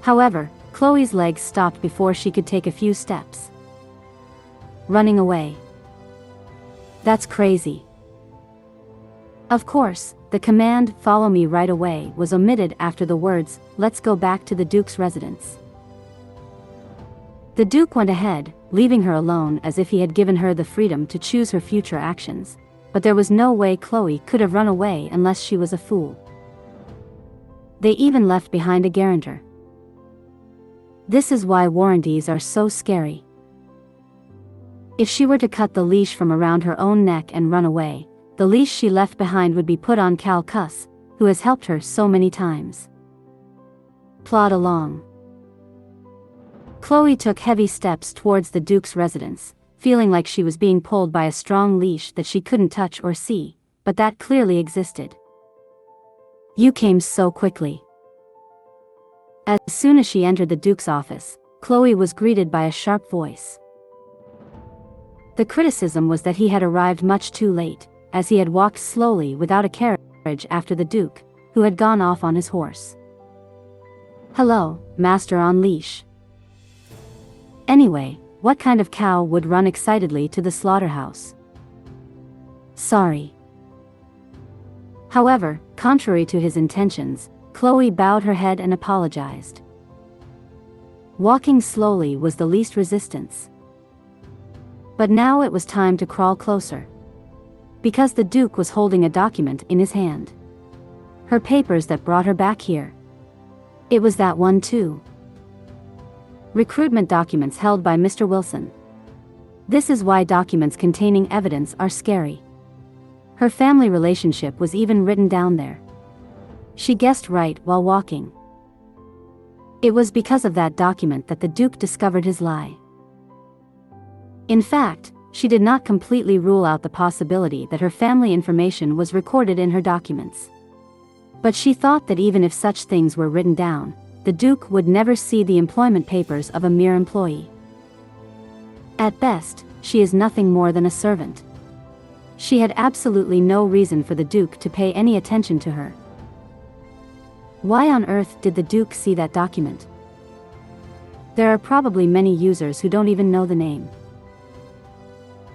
However, Chloe's legs stopped before she could take a few steps. Running away. That's crazy. Of course, the command, "Follow me right away," was omitted after the words, "Let's go back to the Duke's residence." The Duke went ahead, leaving her alone as if he had given her the freedom to choose her future actions, but there was no way Chloe could have run away unless she was a fool. They even left behind a guarantor. This is why warranties are so scary. If she were to cut the leash from around her own neck and run away, the leash she left behind would be put on Cal Cuss, who has helped her so many times. Plod along. Chloe took heavy steps towards the Duke's residence, feeling like she was being pulled by a strong leash that she couldn't touch or see, but that clearly existed. "You came so quickly." As soon as she entered the Duke's office, Chloe was greeted by a sharp voice. The criticism was that he had arrived much too late, as he had walked slowly without a carriage after the Duke, who had gone off on his horse. "Hello, Master on Leash. Anyway, what kind of cow would run excitedly to the slaughterhouse?" "Sorry." However, contrary to his intentions, Chloe bowed her head and apologized. Walking slowly was the least resistance. But now it was time to crawl closer. Because the Duke was holding a document in his hand. Her papers that brought her back here. It was that one too. Recruitment documents held by Mr. Wilson. This is why documents containing evidence are scary. Her family relationship was even written down there. She guessed right while walking. It was because of that document that the Duke discovered his lie. In fact, she did not completely rule out the possibility that her family information was recorded in her documents. But she thought that even if such things were written down, the Duke would never see the employment papers of a mere employee. At best, she is nothing more than a servant. She had absolutely no reason for the Duke to pay any attention to her. Why on earth did the Duke see that document? There are probably many users who don't even know the name.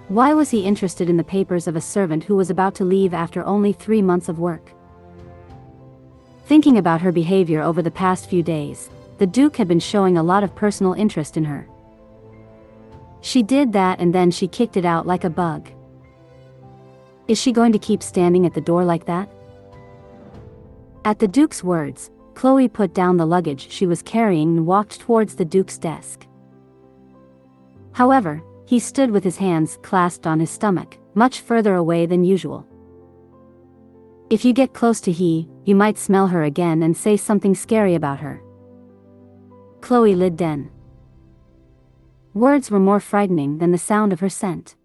Why was he interested in the papers of a servant who was about to leave after only 3 months of work? Thinking about her behavior over the past few days, the Duke had been showing a lot of personal interest in her. She did that and then she kicked it out like a bug. Is she going to keep standing at the door like that? At the Duke's words, Chloe put down the luggage she was carrying and walked towards the Duke's desk. However, he stood with his hands clasped on his stomach, much further away than usual. If you get close to you might smell her again and say something scary about her. Cline Lidden. Words were more frightening than the sound of her scent.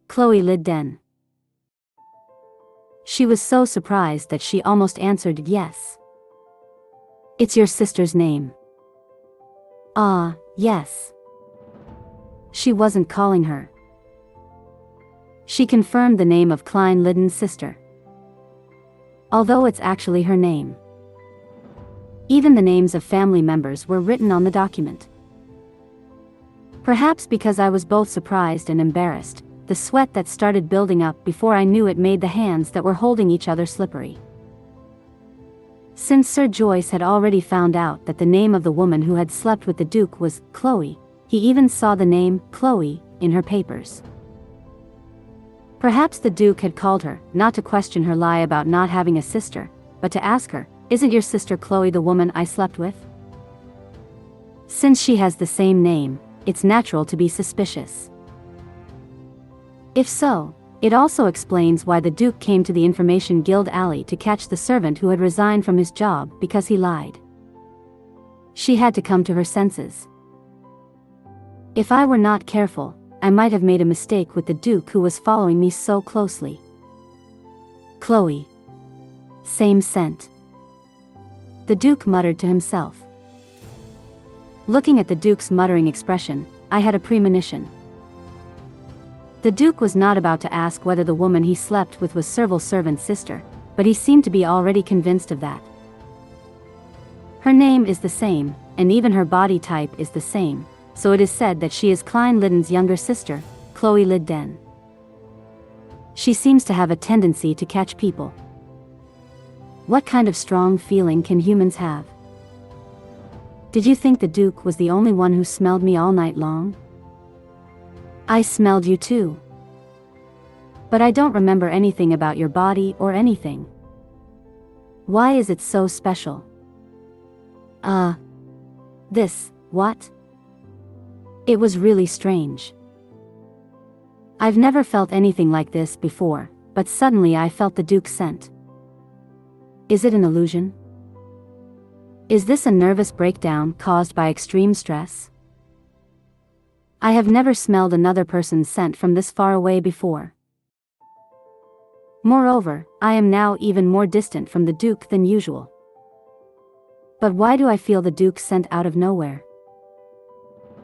Cline Lidden. She was so surprised that she almost answered yes. "It's your sister's name." "Ah, yes." She wasn't calling her. She confirmed the name of Cline Lidden's sister. Although it's actually her name. Even the names of family members were written on the document. Perhaps because I was both surprised and embarrassed, the sweat that started building up before I knew it made the hands that were holding each other slippery. Since Sir Joyce had already found out that the name of the woman who had slept with the Duke was Chloe, he even saw the name Chloe in her papers. Perhaps the Duke had called her, not to question her lie about not having a sister, but to ask her, "Isn't your sister Chloe the woman I slept with?" Since she has the same name, it's natural to be suspicious. If so, it also explains why the Duke came to the Information Guild alley to catch the servant who had resigned from his job because he lied. She had to come to her senses. If I were not careful, I might have made a mistake with the Duke who was following me so closely. Chloe. Same scent. The Duke muttered to himself. Looking at the Duke's muttering expression, I had a premonition. The Duke was not about to ask whether the woman he slept with was Serval's servant's sister, but he seemed to be already convinced of that. Her name is the same, and even her body type is the same, so it is said that she is Cline Lidden's younger sister, Cline Lidden. She seems to have a tendency to catch people. What kind of strong feeling can humans have? Did you think the Duke was the only one who smelled me all night long? I smelled you too. But I don't remember anything about your body or anything. Why is it so special? What? It was really strange. I've never felt anything like this before, but suddenly I felt the Duke's scent. Is it an illusion? Is this a nervous breakdown caused by extreme stress? I have never smelled another person's scent from this far away before. Moreover, I am now even more distant from the Duke than usual. But why do I feel the Duke's scent out of nowhere?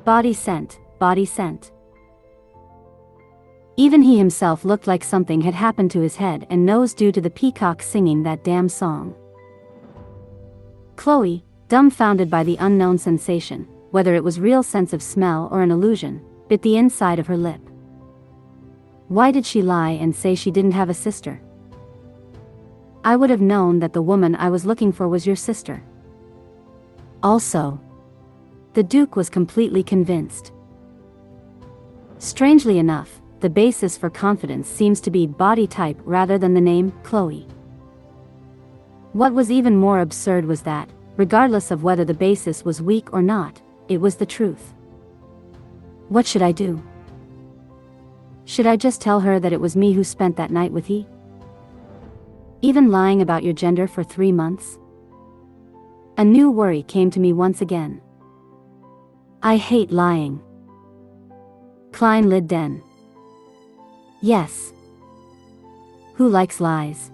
Body scent, body scent. Even he himself looked like something had happened to his head and nose due to the peacock singing that damn song. Chloe, dumbfounded by the unknown sensation, whether it was real sense of smell or an illusion, bit the inside of her lip. Why did she lie and say she didn't have a sister? I would have known that the woman I was looking for was your sister. Also, the Duke was completely convinced. Strangely enough, the basis for confidence seems to be body type rather than the name, Chloe. What was even more absurd was that, regardless of whether the basis was weak or not, it was the truth. What should I do? Should I just tell her that it was me who spent that night with he? Even lying about your gender for 3 months? A new worry came to me once again. I hate lying. Cline Lidden. Yes. Who likes lies?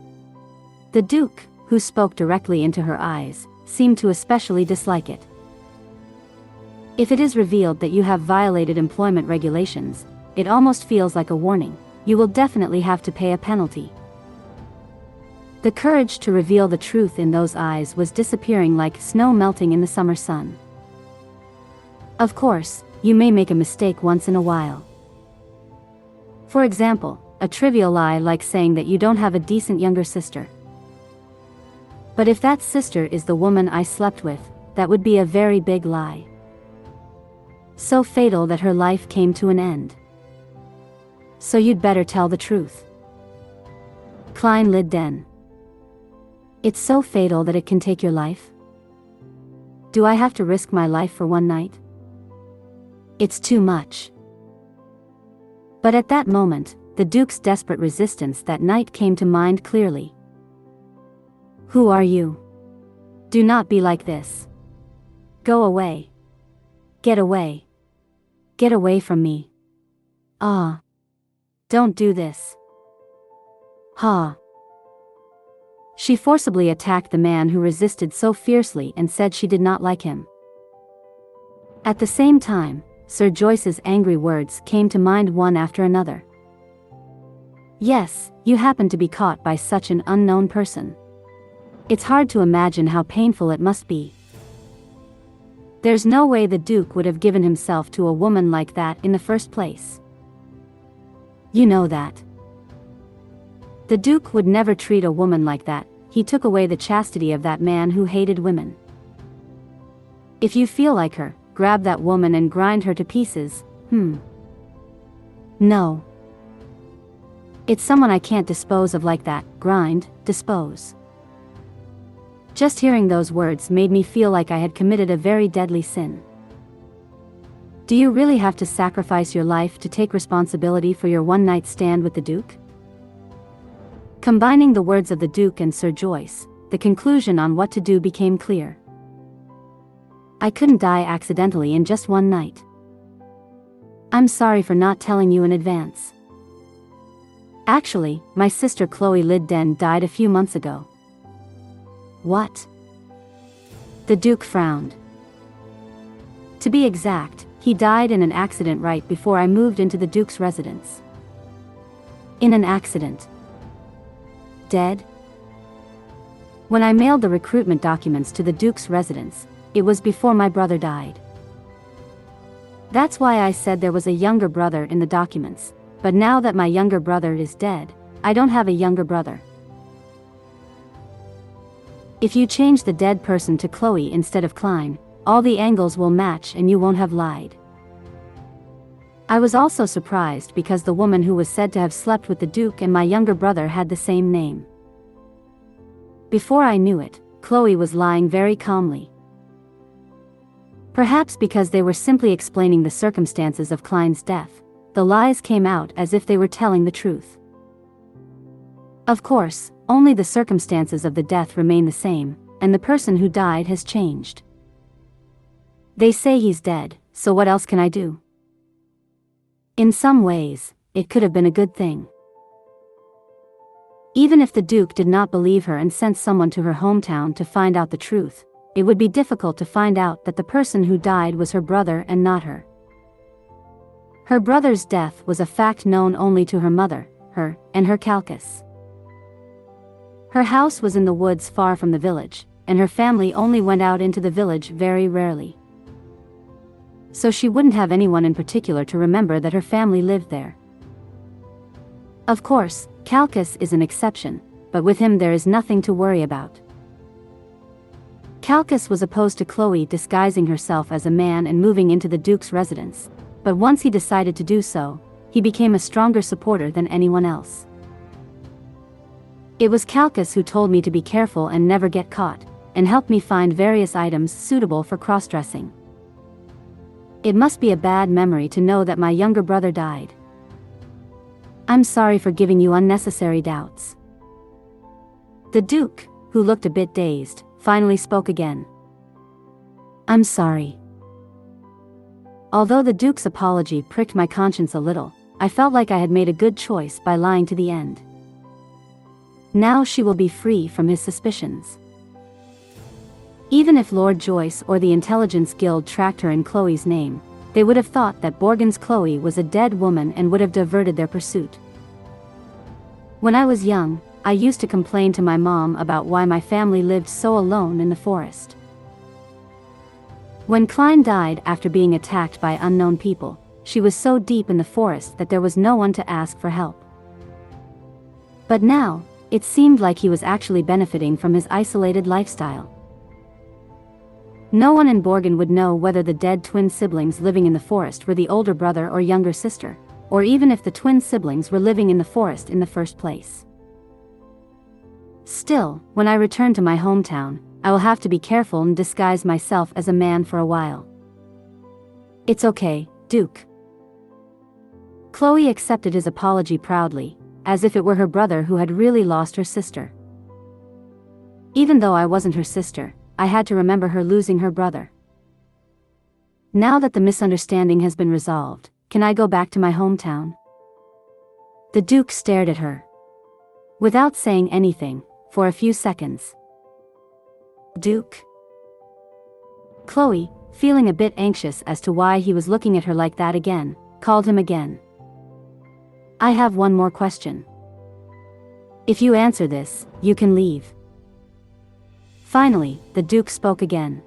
The Duke, who spoke directly into her eyes, seemed to especially dislike it. If it is revealed that you have violated employment regulations, it almost feels like a warning. You will definitely have to pay a penalty. The courage to reveal the truth in those eyes was disappearing like snow melting in the summer sun. Of course, you may make a mistake once in a while. For example, a trivial lie like saying that you don't have a decent younger sister. But if that sister is the woman I slept with, that would be a very big lie. So fatal that her life came to an end. So you'd better tell the truth. Cline Lidden. It's so fatal that it can take your life? Do I have to risk my life for one night? It's too much. But at that moment, the Duke's desperate resistance that night came to mind clearly. Who are you? Do not be like this. Go away. Get away. Get away from me. Ah. Don't do this. Ha. She forcibly attacked the man who resisted so fiercely and said she did not like him. At the same time, Sir Joyce's angry words came to mind one after another. Yes, you happen to be caught by such an unknown person. It's hard to imagine how painful it must be. There's no way the Duke would have given himself to a woman like that in the first place. You know that. The Duke would never treat a woman like that. He took away the chastity of that man who hated women. If you feel like her, grab that woman and grind her to pieces. No. It's someone I can't dispose of like that. Grind, dispose. Just hearing those words made me feel like I had committed a very deadly sin. Do you really have to sacrifice your life to take responsibility for your one-night stand with the Duke? Combining the words of the Duke and Sir Joyce, the conclusion on what to do became clear. I couldn't die accidentally in just one night. I'm sorry for not telling you in advance. Actually, my sister Cline Lidden died a few months ago. What? The Duke frowned. To be exact, he died in an accident right before I moved into the Duke's residence. In an accident. Dead? When I mailed the recruitment documents to the Duke's residence, it was before my brother died. That's why I said there was a younger brother in the documents, but now that my younger brother is dead, I don't have a younger brother. If you change the dead person to Chloe instead of Cline, all the angles will match and you won't have lied. I was also surprised because the woman who was said to have slept with the Duke and my younger brother had the same name. Before I knew it, Chloe was lying very calmly. Perhaps because they were simply explaining the circumstances of Cline's death, the lies came out as if they were telling the truth. Of course, only the circumstances of the death remain the same, and the person who died has changed. They say he's dead, so what else can I do? In some ways, it could have been a good thing. Even if the Duke did not believe her and sent someone to her hometown to find out the truth, it would be difficult to find out that the person who died was her brother and not her. Her brother's death was a fact known only to her mother, her, and her Calcas. Her house was in the woods far from the village, and her family only went out into the village very rarely. So she wouldn't have anyone in particular to remember that her family lived there. Of course, Calcas is an exception, but with him there is nothing to worry about. Calcas was opposed to Chloe disguising herself as a man and moving into the Duke's residence, but once he decided to do so, he became a stronger supporter than anyone else. It was Calcas who told me to be careful and never get caught, and helped me find various items suitable for cross-dressing. It must be a bad memory to know that my younger brother died. I'm sorry for giving you unnecessary doubts. The Duke, who looked a bit dazed, finally spoke again. I'm sorry. Although the Duke's apology pricked my conscience a little, I felt like I had made a good choice by lying to the end. Now she will be free from his suspicions. Even if Lord Joyce or the Intelligence Guild tracked her in Chloe's name, they would have thought that Borgen's Chloe was a dead woman and would have diverted their pursuit. When I was young, I used to complain to my mom about why my family lived so alone in the forest. When Cline died after being attacked by unknown people, she was so deep in the forest that there was no one to ask for help. But now, it seemed like he was actually benefiting from his isolated lifestyle. No one in Borgen would know whether the dead twin siblings living in the forest were the older brother or younger sister, or even if the twin siblings were living in the forest in the first place. Still, when I return to my hometown, I will have to be careful and disguise myself as a man for a while. It's okay, Duke. Chloe accepted his apology proudly, as if it were her brother who had really lost her sister. Even though I wasn't her sister, I had to remember her losing her brother. Now that the misunderstanding has been resolved, can I go back to my hometown? The Duke stared at her. Without saying anything, for a few seconds. Duke? Chloe, feeling a bit anxious as to why he was looking at her like that again, called him again. I have one more question. If you answer this, you can leave. Finally, the Duke spoke again.